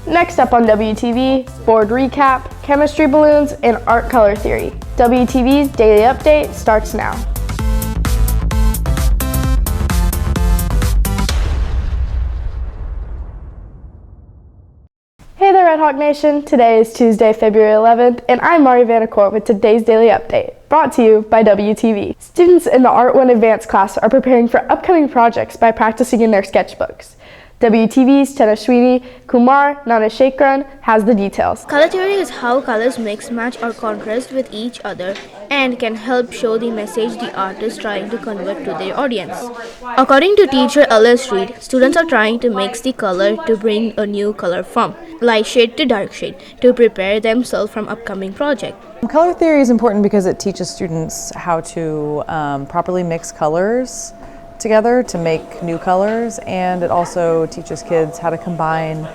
Next up on WTV, board recap, chemistry balloons, and art color theory. WTV's daily update starts now. Hey there, Red Hawk Nation. Today is Tuesday, February 11th, and I'm Vanacour with today's daily update, brought to you by WTV. Students in the Art 1 Advanced class are preparing for upcoming projects by practicing in their sketchbooks. WTV's Tanashwini Kumar Nanashekran has the details. Color theory is how colors mix, match, or contrast with each other and can help show the message the artist is trying to convey to their audience. According to teacher Alice Reed, students are trying to mix the color to bring a new color from light shade to dark shade to prepare themselves from upcoming project. Color theory is important because it teaches students how to properly mix colors together to make new colors, and it also teaches kids how to combine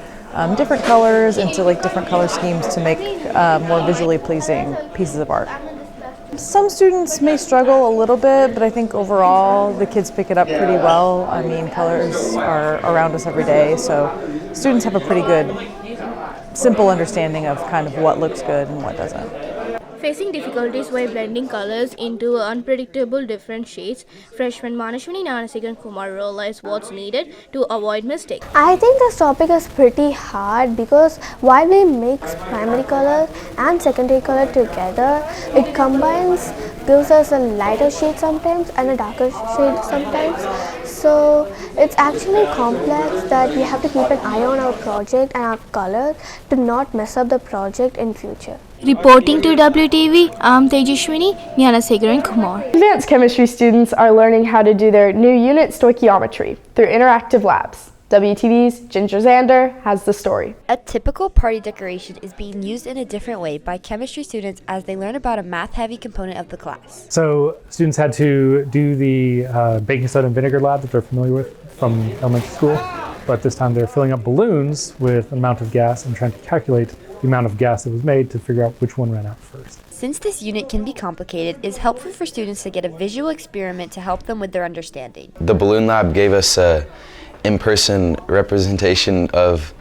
different colors into different color schemes to make more visually pleasing pieces of art. Some students may struggle a little bit, but I think overall the kids pick it up pretty well. I mean, colors are around us every day, so students have a pretty good, simple understanding of kind of what looks good and what doesn't. Facing difficulties while blending colors into unpredictable different shades, freshman Manashwini Nanasigan Kumar realized what's needed to avoid mistakes. I think this topic is pretty hard because while we mix primary color and secondary color together, it gives us a lighter shade sometimes and a darker shade sometimes. So it's actually complex that we have to keep an eye on our project and our color to not mess up the project in future. Reporting to WTV, I'm Tejashwini Nanasigan Kumar. Advanced chemistry students are learning how to do their new unit stoichiometry through interactive labs. WTV's Ginger Zander has the story. A typical party decoration is being used in a different way by chemistry students as they learn about a math-heavy component of the class. So students had to do the baking soda and vinegar lab that they're familiar with from elementary school, but this time they're filling up balloons with an amount of gas and trying to calculate the amount of gas that was made to figure out which one ran out first. Since this unit can be complicated, it is helpful for students to get a visual experiment to help them with their understanding. The balloon lab gave us an in-person representation of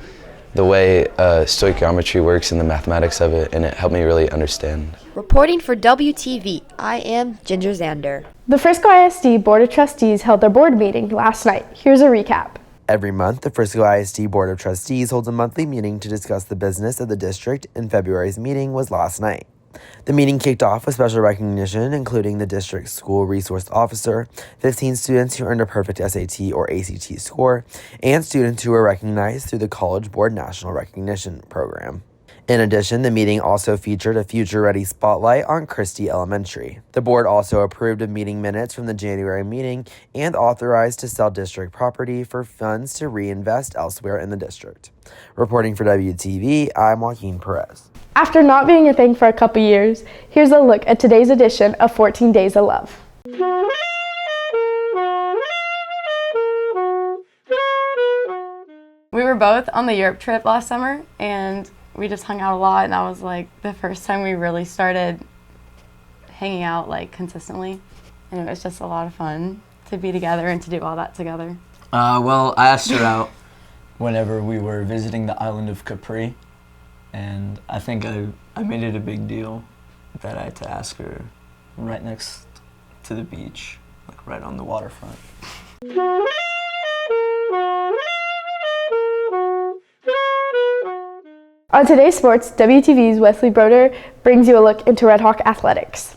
the way stoichiometry works and the mathematics of it, and it helped me really understand. Reporting for WTV, I am Ginger Zander. The Frisco ISD Board of Trustees held their board meeting last night. Here's a recap. Every month, the Frisco ISD Board of Trustees holds a monthly meeting to discuss the business of the district, and February's meeting was last night. The meeting kicked off with special recognition, including the district's school resource officer, 15 students who earned a perfect SAT or ACT score, and students who were recognized through the College Board National Recognition Program. In addition, the meeting also featured a Future Ready spotlight on Christie Elementary. The board also approved of meeting minutes from the January meeting and authorized to sell district property for funds to reinvest elsewhere in the district. Reporting for WTV, I'm Joaquin Perez. After not being a thing for a couple years, here's a look at today's edition of 14 Days of Love. We were both on the Europe trip last summer, and we just hung out a lot, and that was the first time we really started hanging out consistently, and it was just a lot of fun to be together and to do all that together. Well, I asked her out whenever we were visiting the island of Capri, and I think I made it a big deal that I had to ask her right next to the beach, right on the waterfront. On today's sports, WTV's Wesley Broder brings you a look into Red Hawk athletics.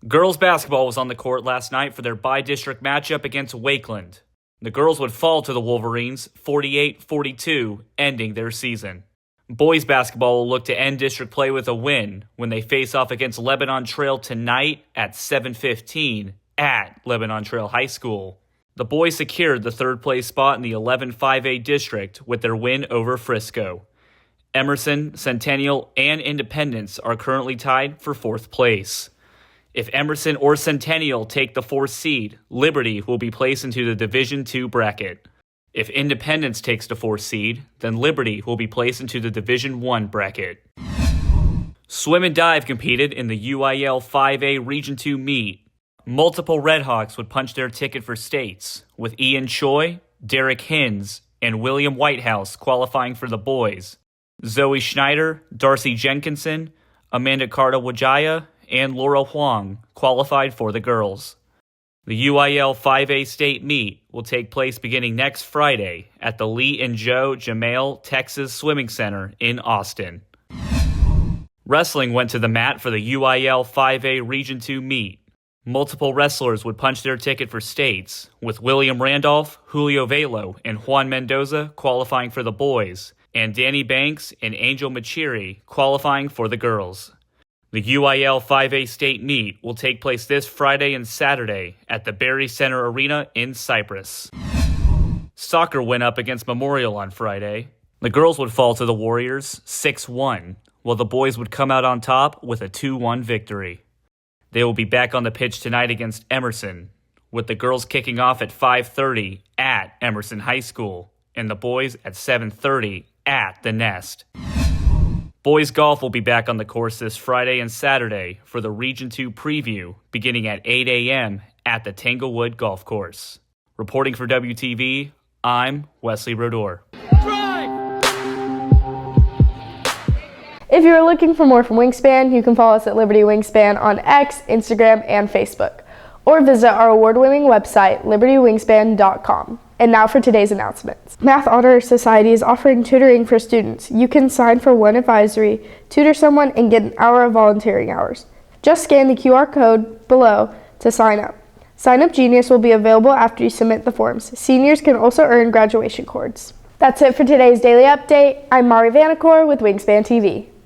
Girls basketball was on the court last night for their bi-district matchup against Wakeland. The girls would fall to the Wolverines 48-42, ending their season. Boys basketball will look to end district play with a win when they face off against Lebanon Trail tonight at 7:15 at Lebanon Trail High School. The boys secured the third-place spot in the 11-5A district with their win over Frisco. Emerson, Centennial, and Independence are currently tied for fourth place. If Emerson or Centennial take the fourth seed, Liberty will be placed into the Division II bracket. If Independence takes the fourth seed, then Liberty will be placed into the Division I bracket. Swim and dive competed in the UIL 5A Region 2 meet. Multiple Redhawks would punch their ticket for states, with Ian Choi, Derek Hins, and William Whitehouse qualifying for the boys. Zoe Schneider, Darcy Jenkinson, Amanda Carta Wajaya, and Laura Huang qualified for the girls. The UIL 5A state meet will take place beginning next Friday at the Lee and Joe Jamail Texas Swimming Center in Austin. Wrestling went to the mat for the UIL 5A Region 2 meet. Multiple wrestlers would punch their ticket for states, with William Randolph, Julio Velo, and Juan Mendoza qualifying for the boys, and Danny Banks and Angel Machiri qualifying for the girls. The UIL 5A state meet will take place this Friday and Saturday at the Barry Center Arena in Cyprus. Soccer went up against Memorial on Friday. The girls would fall to the Warriors 6-1, while the boys would come out on top with a 2-1 victory. They will be back on the pitch tonight against Emerson, with the girls kicking off at 5:30 at Emerson High School and the boys at 7:30 at the Nest. Boys golf will be back on the course this Friday and Saturday for the Region 2 preview beginning at 8 a.m. at the Tanglewood Golf Course. Reporting for WTV, I'm Wesley Rodor. If you are looking for more from Wingspan, you can follow us at Liberty Wingspan on X, Instagram, and Facebook, or visit our award-winning website, libertywingspan.com. And now for today's announcements. Math Honor Society is offering tutoring for students. You can sign for one advisory, tutor someone, and get an hour of volunteering hours. Just scan the QR code below to sign up. Sign Up Genius will be available after you submit the forms. Seniors can also earn graduation cords. That's it for today's Daily Update. I'm Mari Vanacour with Wingspan TV.